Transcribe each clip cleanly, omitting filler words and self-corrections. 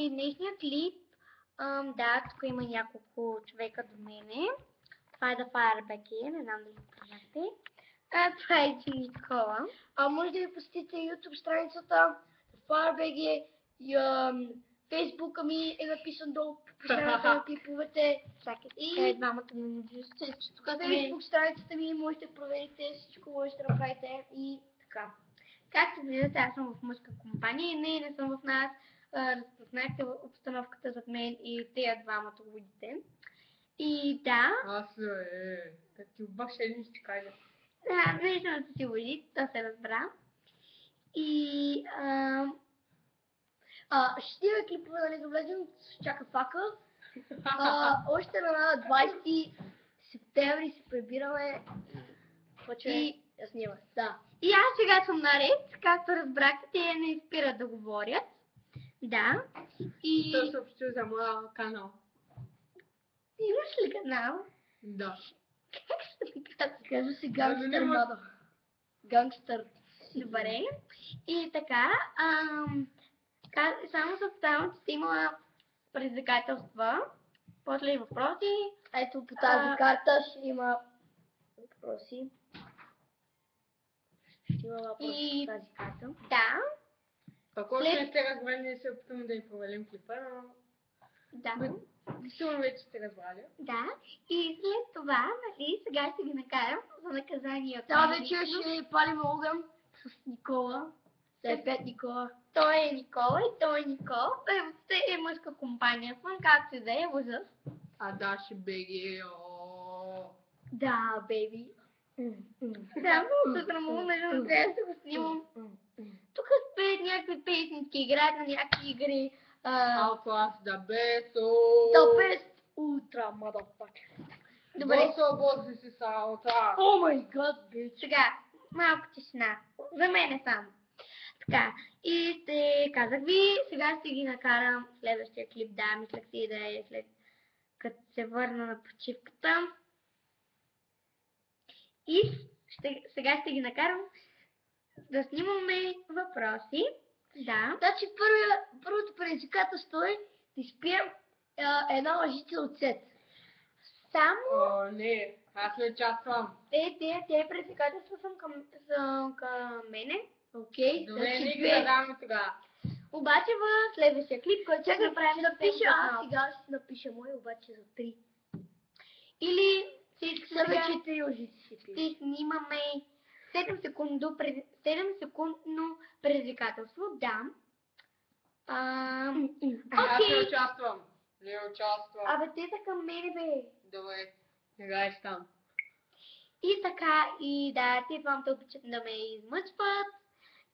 Днешния клип, да, тук има няколко човека до мене. Това е The Fireback, не знам дали го познахте. Това е Никола. Може да ви посетите YouTube страницата Fireback и Facebook ми е написан долу по описанието на клиповете. И двамата на тук Facebook страницата ми можете да проверите, всичко можете да направите и така. Както виждате, аз съм в мъжка компания и не съм в нас. Разпознахте обстановката зад мен и тези двамата го видите. И да. Да ти обаче един ще кажа. Да, виждам да си лъжи, то се разбра. И ще снимаме клипове, нали да влезем, чака фака. Още на 20 септември се прибираме и да снимаме. Да. И аз сега съм наред, както разбрахте, те не спират да говорят. Да. И... Той съобщи за моя канал. Имаш ли канал? Да. Как ще ми казва се Гангстър Мада. Гангстър. Добре. И така, само съобщавам, че има предизвикателства, после и въпроси. Ето по тази карта ще има въпроси. Ще има въпроси по тази карта. Да. Ако не сте разбрали, се опитваме да ви провалим клипа, но... Да. Сигурно вече сте разбрали. Да. И след това, нали, сега ще ги накарам за наказание. Да, вече ще палим огън с Никола. Да е 5 Никола. Той е Никола и той е Никол. Той въобще е мъжка компания. Съм както и да е, възраст. Даши беги, Да, бейби. Да, много се срамува, между трябва да го снимам. Тук спеят някакви песнички, играят на някакви игри. Outlast the best. The best ultra motherfucker. Добре. Боси си са Outlast. О май гад, bitch. Сега, малко тишина. За мен е само. Така, и казах ви, сега ще ги накарам следващия клип, да, мислех си да е след като се върна на почивката. И сега ще ги накарам да снимаме въпроси. Да. Значи първото предизвикателство е да изпием една лъжица от сет. Само... не, аз не участвам. Те предизвикателства са към мене. Окей. Добре, не ги задаваме тогава. Обаче в следващия клип, който ще направим да напиша, аз сега ще напиша мой, обаче за 3. Или сега вече 3 лъжици ще снимаме 7 секундно предизвикателство. Да. Аз не участвам. Не участвам. Абе, те са към мене, бе. Добре, сега ще там. И така, и да, те двамата обичат да ме измъчват.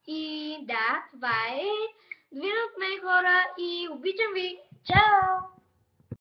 И да, това е. Двина от мен, хора, и обичам ви. Чао!